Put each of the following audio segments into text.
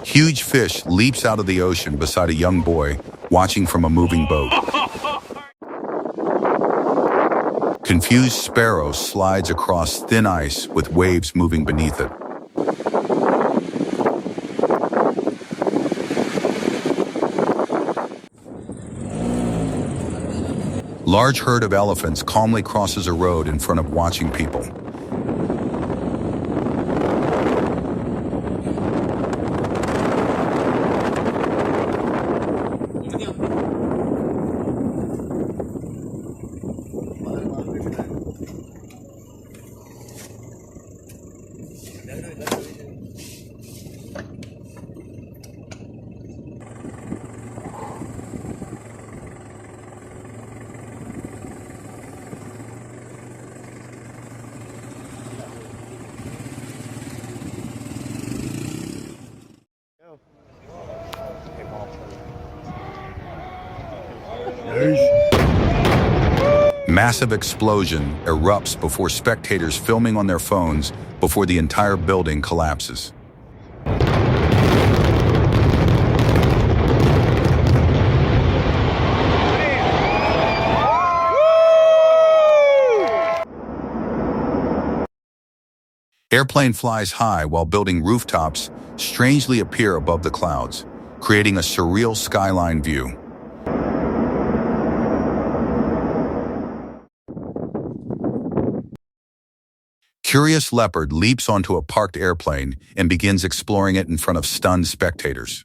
Huge fish leaps out of the ocean beside a young boy watching from a moving boat. Confused sparrow slides across thin ice with waves moving beneath it. Large herd of elephants calmly crosses a road in front of watching people. Massive explosion erupts before spectators filming on their phones before the entire building collapses. Airplane flies high while building rooftops strangely appear above the clouds, creating a surreal skyline view. Curious leopard leaps onto a parked airplane and begins exploring it in front of stunned spectators.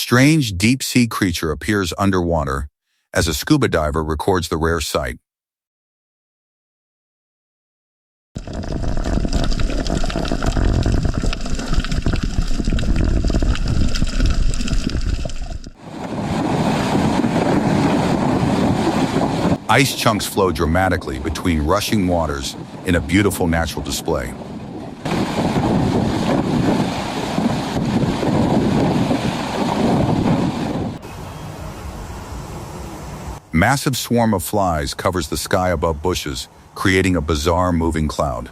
Strange deep-sea creature appears underwater as a scuba diver records the rare sight. Ice chunks flow dramatically between rushing waters in a beautiful natural display. Massive swarm of flies covers the sky above bushes, creating a bizarre moving cloud.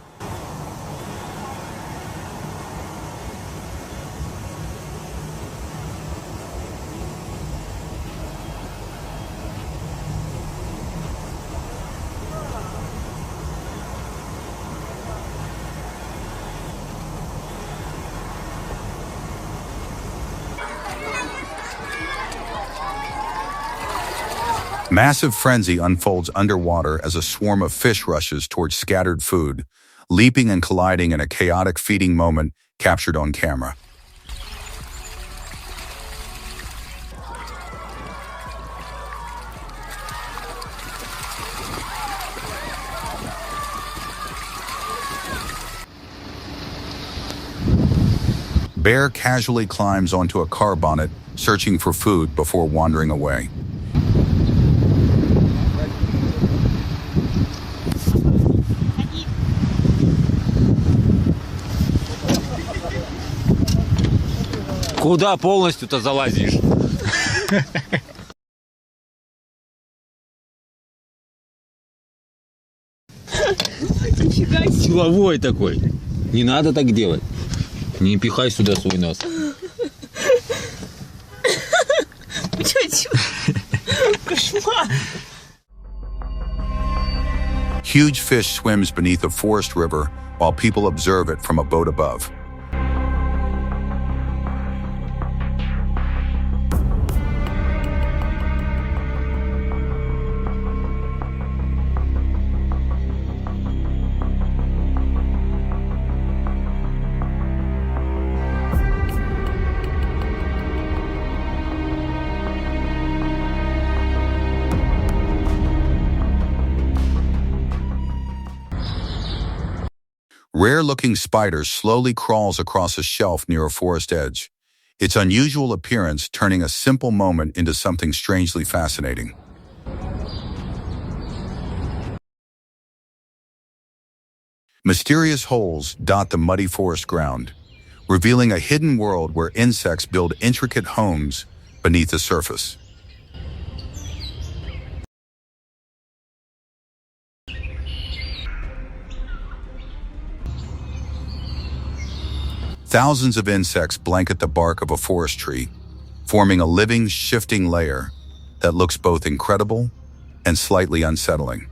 Massive frenzy unfolds underwater as a swarm of fish rushes towards scattered food, leaping and colliding in a chaotic feeding moment captured on camera. Bear casually climbs onto a car bonnet, searching for food before wandering away. Куда полностью-то залазишь? Силовой такой. Не надо так делать. Не пихай сюда свой нос. Кошмар. Huge fish swims beneath a forest river while people observe it from a boat above. rare-looking spider slowly crawls across a shelf near a forest edge, its unusual appearance turning a simple moment into something strangely fascinating. Mysterious holes dot the muddy forest ground, revealing a hidden world where insects build intricate homes beneath the surface. Thousands of insects blanket the bark of a forest tree, forming a living, shifting layer that looks both incredible and slightly unsettling.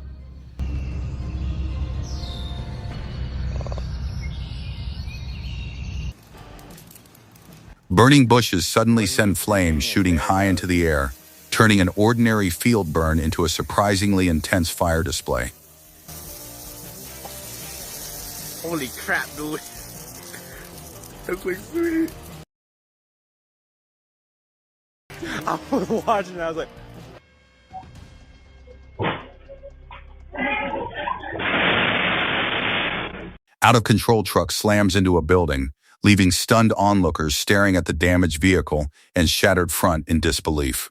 Burning bushes suddenly send flames shooting high into the air, turning an ordinary field burn into a surprisingly intense fire display. Holy crap, dude. That's like sweet. I was watching and I was like, Out-of-control truck slams into a building, leaving stunned onlookers staring at the damaged vehicle and shattered front in disbelief.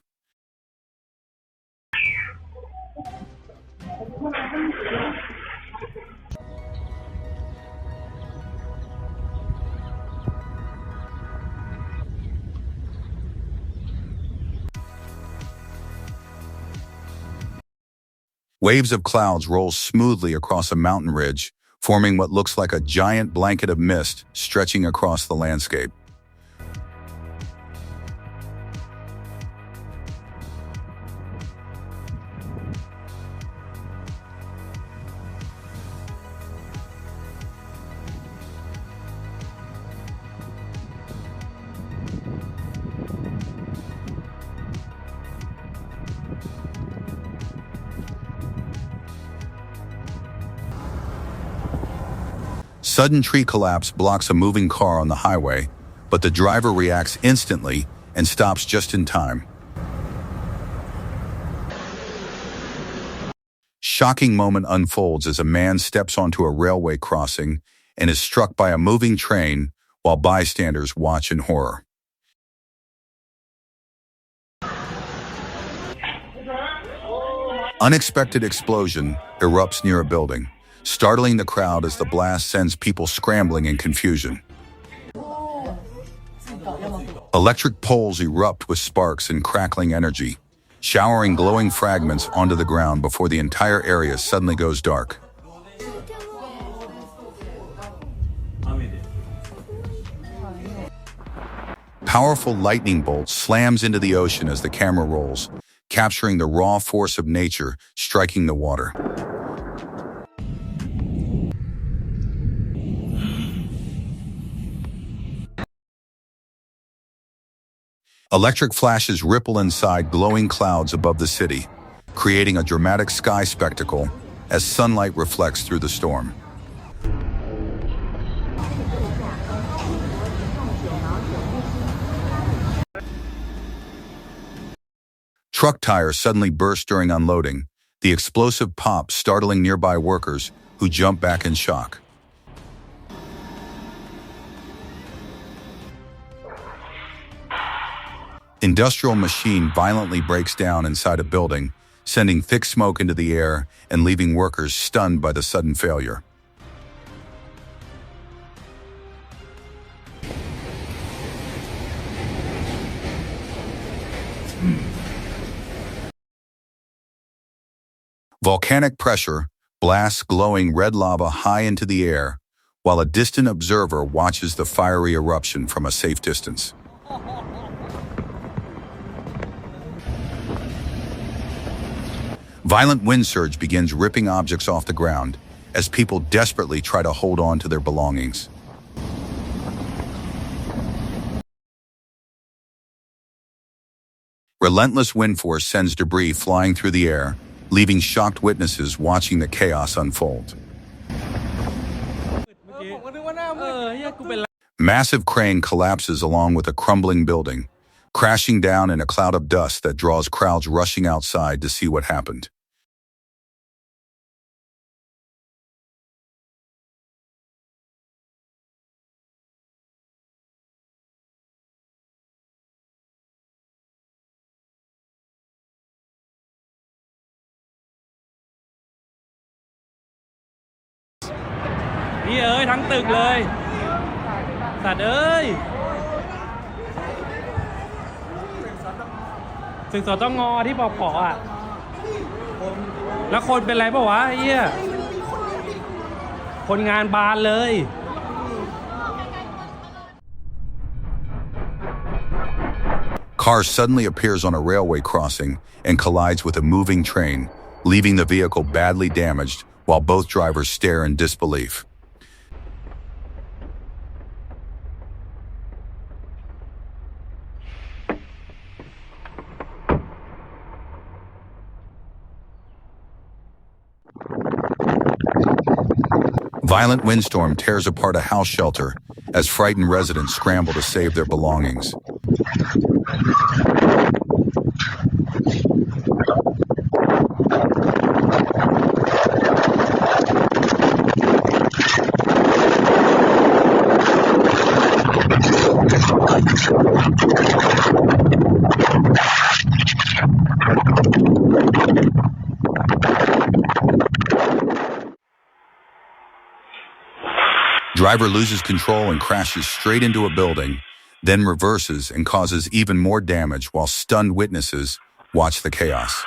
Waves of clouds roll smoothly across a mountain ridge, forming what looks like a giant blanket of mist stretching across the landscape. Sudden tree collapse blocks a moving car on the highway, but the driver reacts instantly and stops just in time. Shocking moment unfolds as a man steps onto a railway crossing and is struck by a moving train while bystanders watch in horror. Unexpected explosion erupts near a building, startling the crowd as the blast sends people scrambling in confusion. Electric poles erupt with sparks and crackling energy, showering glowing fragments onto the ground before the entire area suddenly goes dark. Powerful lightning bolt slams into the ocean as the camera rolls, capturing the raw force of nature striking the water. Electric flashes ripple inside glowing clouds above the city, creating a dramatic sky spectacle as sunlight reflects through the storm. Truck tires suddenly burst during unloading, the explosive pop startling nearby workers who jump back in shock. Industrial machine violently breaks down inside a building, sending thick smoke into the air and leaving workers stunned by the sudden failure. Volcanic pressure blasts glowing red lava high into the air, while a distant observer watches the fiery eruption from a safe distance. Violent wind surge begins ripping objects off the ground as people desperately try to hold on to their belongings. Relentless wind force sends debris flying through the air, leaving shocked witnesses watching the chaos unfold. Massive crane collapses along with a crumbling building, crashing down in a cloud of dust that draws crowds rushing outside to see what happened. ทั้งตึกเลยสัตว์เอ้ยสึกสตงที่ปออ่ะแล้วคนเป็นไรเปล่าวะไอ้เหี้ยคนงานบานเลย Car suddenly appears on a railway crossing and collides with a moving train, leaving the vehicle badly damaged while both drivers stare in disbelief. Violent windstorm tears apart a house shelter as frightened residents scramble to save their belongings. Driver loses control and crashes straight into a building, then reverses and causes even more damage while stunned witnesses watch the chaos.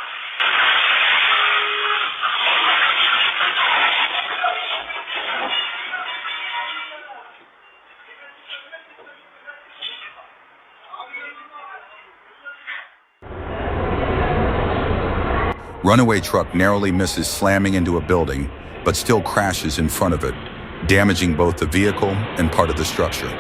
Runaway truck narrowly misses slamming into a building, but still crashes in front of it, damaging both the vehicle and part of the structure.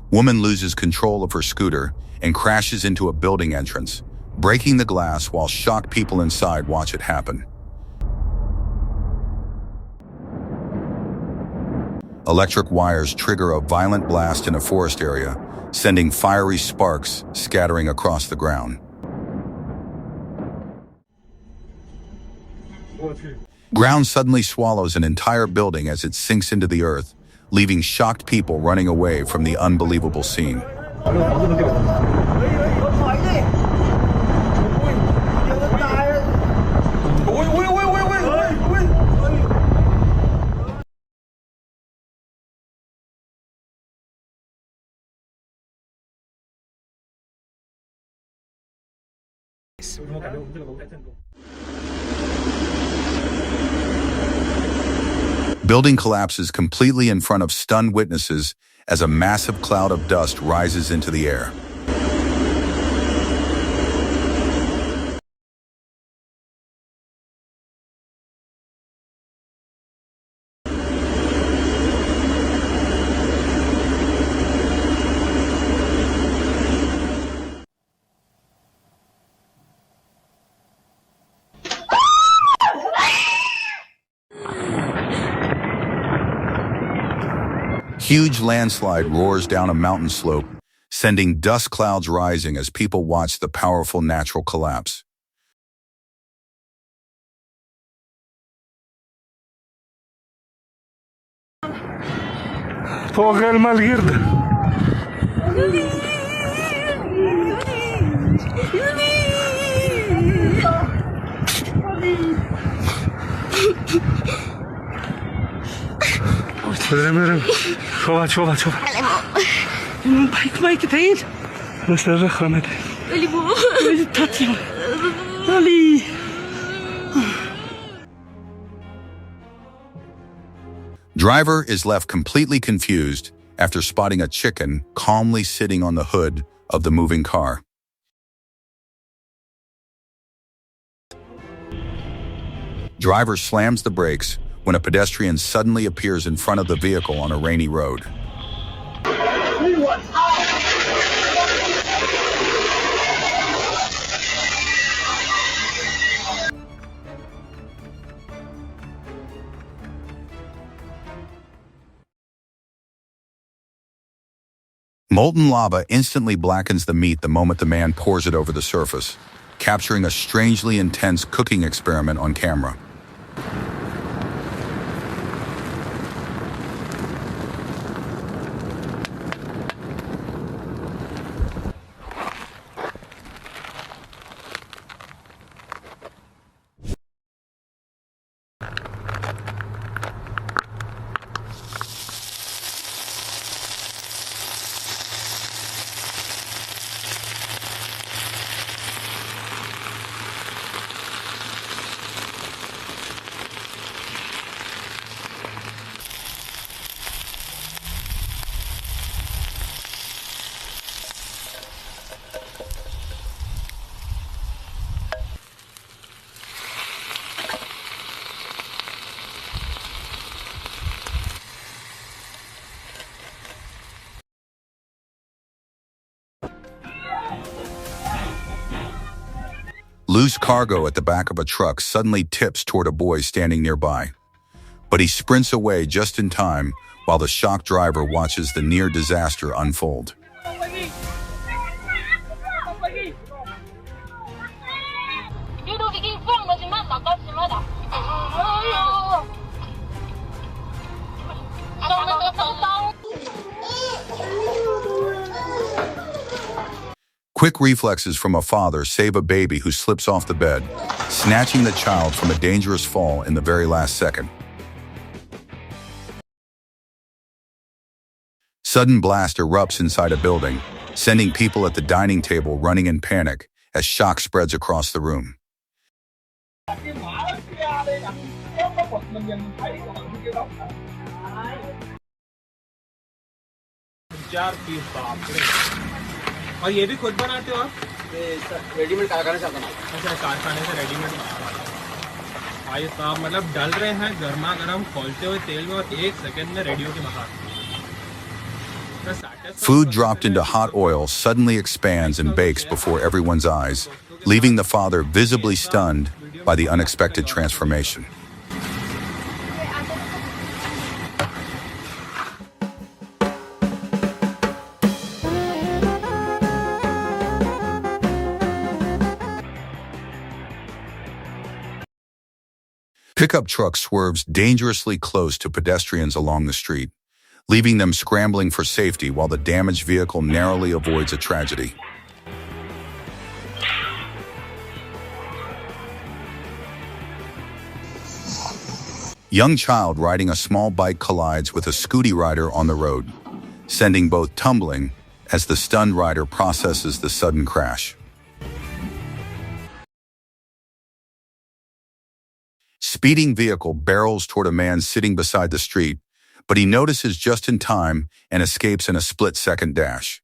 Woman loses control of her scooter and crashes into a building entrance, breaking the glass while shocked people inside watch it happen. Electric wires trigger a violent blast in a forest area, sending fiery sparks scattering across the ground. Ground suddenly swallows an entire building as it sinks into the earth, leaving shocked people running away from the unbelievable scene. Building collapses completely in front of stunned witnesses as a massive cloud of dust rises into the air. Huge landslide roars down a mountain slope, sending dust clouds rising as people watch the powerful natural collapse. فوق الماء القردة شوفها شوفها شوفها بايك تعيد بس الرخرة مدى Driver is left completely confused after spotting a chicken calmly sitting on the hood of the moving car. Driver slams the brakes when a pedestrian suddenly appears in front of the vehicle on a rainy road. Molten lava instantly blackens the meat the moment the man pours it over the surface, capturing a strangely intense cooking experiment on camera. Loose cargo at the back of a truck suddenly tips toward a boy standing nearby. But he sprints away just in time while the shocked driver watches the near disaster unfold. Quick reflexes from a father save a baby who slips off the bed, snatching the child from a dangerous fall in the very last second. Sudden blast erupts inside a building, sending people at the dining table running in panic as shock spreads across the room. और ये भी खुद बनाते हो आप? Readymade कारखाने से आता है। अच्छा, कारखाने से रेडीमेड भाई साहब, मतलब डल रहे हैं गर्मा गर्म खोलते हुए तेल में और 1 सेकंड में रेडियो के बाहर। Food dropped into hot oil suddenly expands and bakes before everyone's eyes, leaving the father visibly stunned by the unexpected transformation. Pickup truck swerves dangerously close to pedestrians along the street, leaving them scrambling for safety while the damaged vehicle narrowly avoids a tragedy. Young child riding a small bike collides with a scooty rider on the road, sending both tumbling as the stunned rider processes the sudden crash. Speeding vehicle barrels toward a man sitting beside the street, but he notices just in time and escapes in a split-second dash.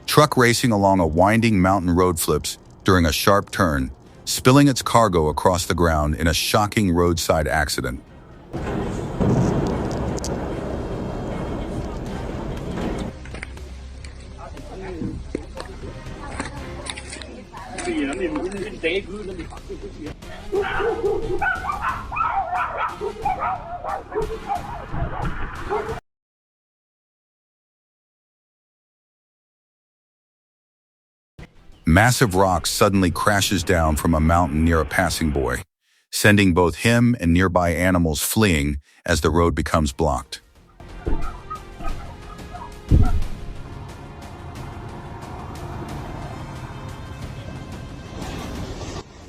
Truck racing along a winding mountain road flips during a sharp turn, spilling its cargo across the ground in a shocking roadside accident. Massive rock suddenly crashes down from a mountain near a passing boy, sending both him and nearby animals fleeing as the road becomes blocked.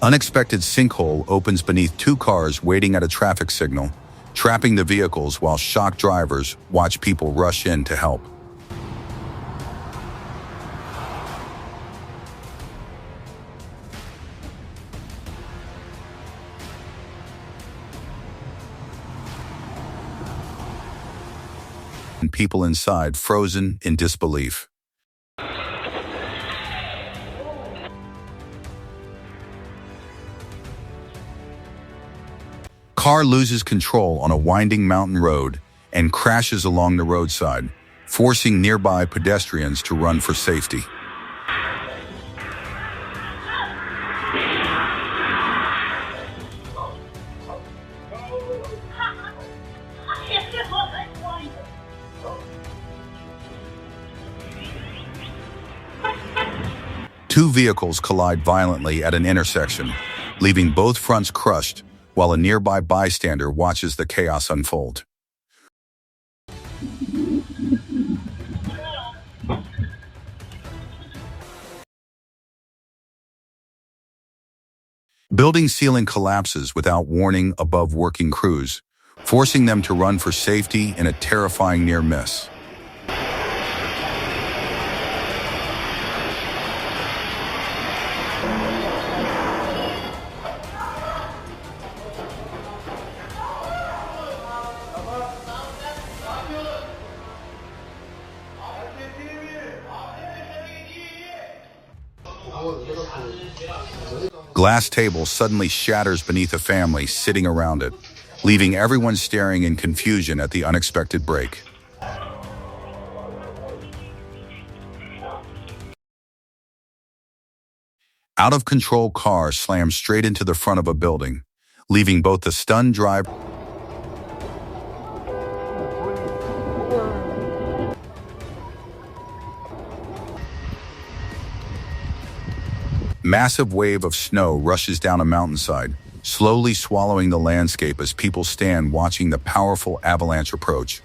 Unexpected sinkhole opens beneath 2 cars waiting at a traffic signal, trapping the vehicles while shocked drivers watch people rush in to help. And people inside frozen in disbelief. Car loses control on a winding mountain road and crashes along the roadside, forcing nearby pedestrians to run for safety. Two vehicles collide violently at an intersection, leaving both fronts crushed, while a nearby bystander watches the chaos unfold. Building ceiling collapses without warning above working crews, forcing them to run for safety in a terrifying near miss. Glass table suddenly shatters beneath a family sitting around it, leaving everyone staring in confusion at the unexpected break. Out-of-control car slams straight into the front of a building, leaving both the stunned driver Massive wave of snow rushes down a mountainside, slowly swallowing the landscape as people stand watching the powerful avalanche approach.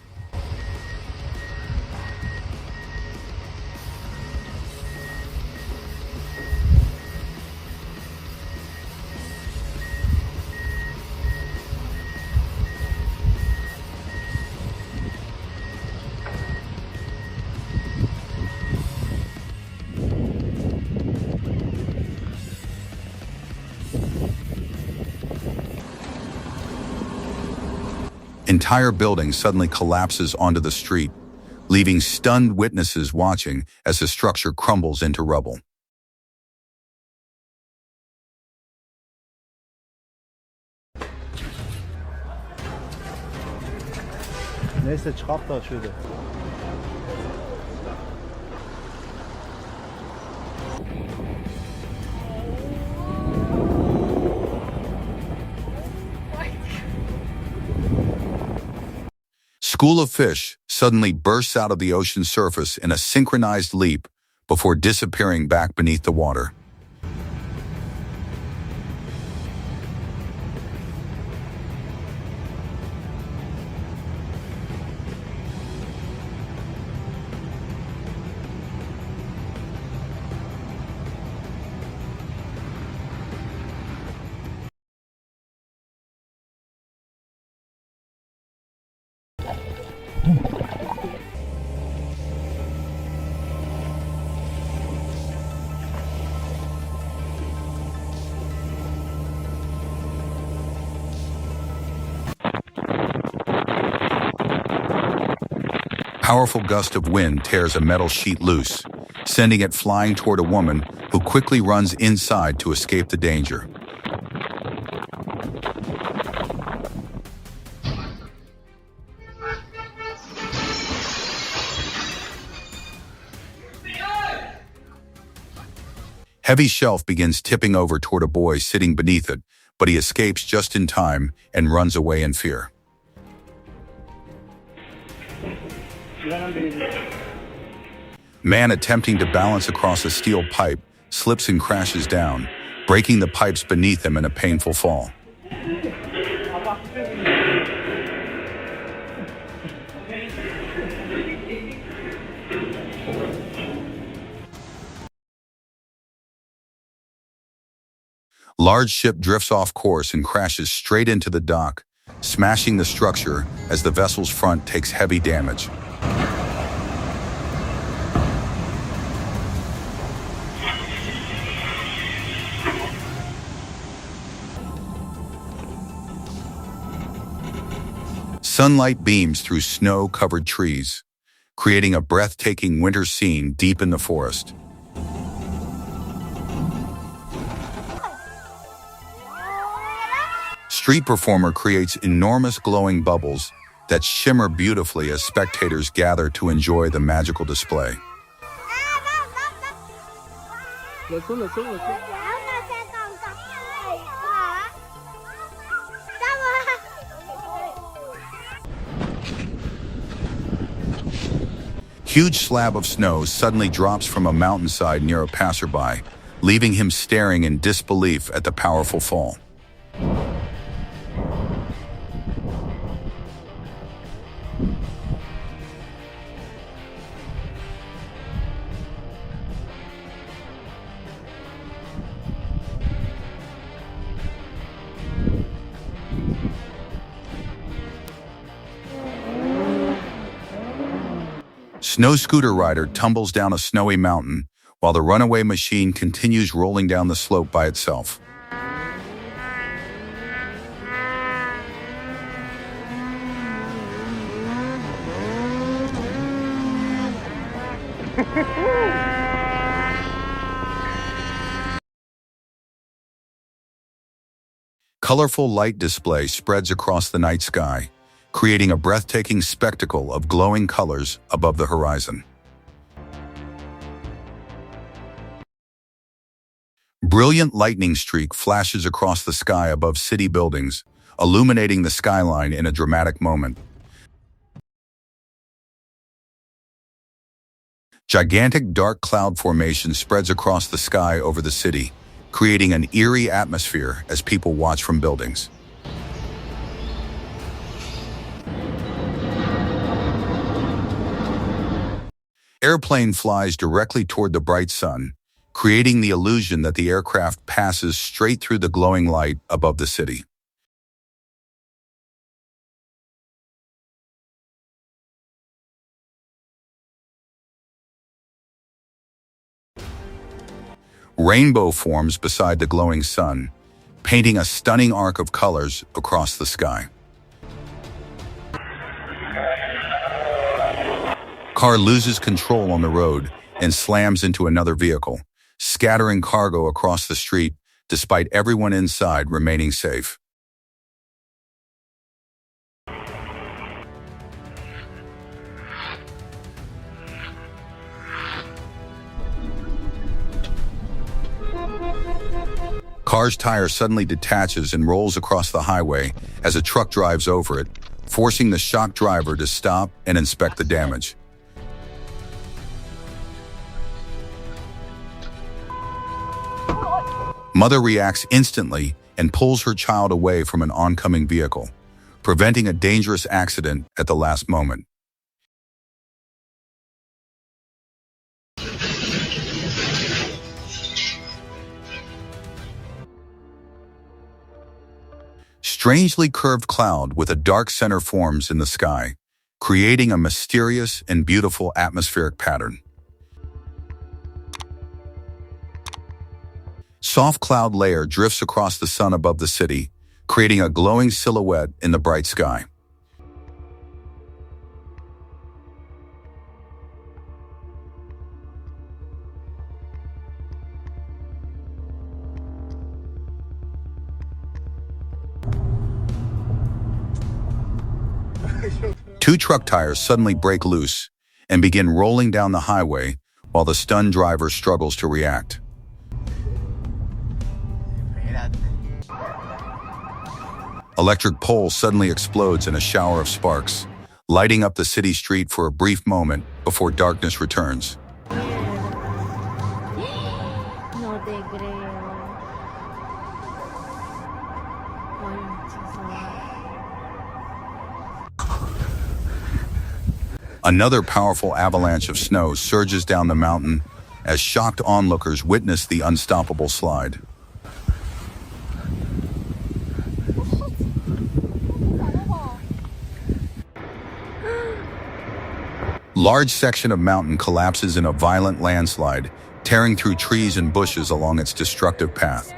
Entire building suddenly collapses onto the street, leaving stunned witnesses watching as the structure crumbles into rubble. Neyse çıkart da şöyle. School of fish suddenly bursts out of the ocean surface in a synchronized leap before disappearing back beneath the water. Powerful gust of wind tears a metal sheet loose, sending it flying toward a woman who quickly runs inside to escape the danger. Heavy shelf begins tipping over toward a boy sitting beneath it, but he escapes just in time and runs away in fear. Man attempting to balance across a steel pipe slips and crashes down, breaking the pipes beneath him in a painful fall. Large ship drifts off course and crashes straight into the dock, smashing the structure as the vessel's front takes heavy damage. Sunlight beams through snow-covered trees, creating a breathtaking winter scene deep in the forest. Street performer creates enormous glowing bubbles that shimmer beautifully as spectators gather to enjoy the magical display. Huge slab of snow suddenly drops from a mountainside near a passerby, leaving him staring in disbelief at the powerful fall. Snow scooter rider tumbles down a snowy mountain while the runaway machine continues rolling down the slope by itself. Colorful light display spreads across the night sky, creating a breathtaking spectacle of glowing colors above the horizon. Brilliant lightning streak flashes across the sky above city buildings, illuminating the skyline in a dramatic moment. Gigantic dark cloud formation spreads across the sky over the city, creating an eerie atmosphere as people watch from buildings. Airplane flies directly toward the bright sun, creating the illusion that the aircraft passes straight through the glowing light above the city. Rainbow forms beside the glowing sun, painting a stunning arc of colors across the sky. Car loses control on the road and slams into another vehicle, scattering cargo across the street despite everyone inside remaining safe. Car's tire suddenly detaches and rolls across the highway as a truck drives over it, forcing the shocked driver to stop and inspect the damage. Mother reacts instantly and pulls her child away from an oncoming vehicle, preventing a dangerous accident at the last moment. Strangely curved cloud with a dark center forms in the sky, creating a mysterious and beautiful atmospheric pattern. Soft cloud layer drifts across the sun above the city, creating a glowing silhouette in the bright sky. Two truck tires suddenly break loose and begin rolling down the highway while the stunned driver struggles to react. Electric pole suddenly explodes in a shower of sparks, lighting up the city street for a brief moment before darkness returns. No te creo. Another powerful avalanche of snow surges down the mountain as shocked onlookers witness the unstoppable slide. Large section of mountain collapses in a violent landslide, tearing through trees and bushes along its destructive path.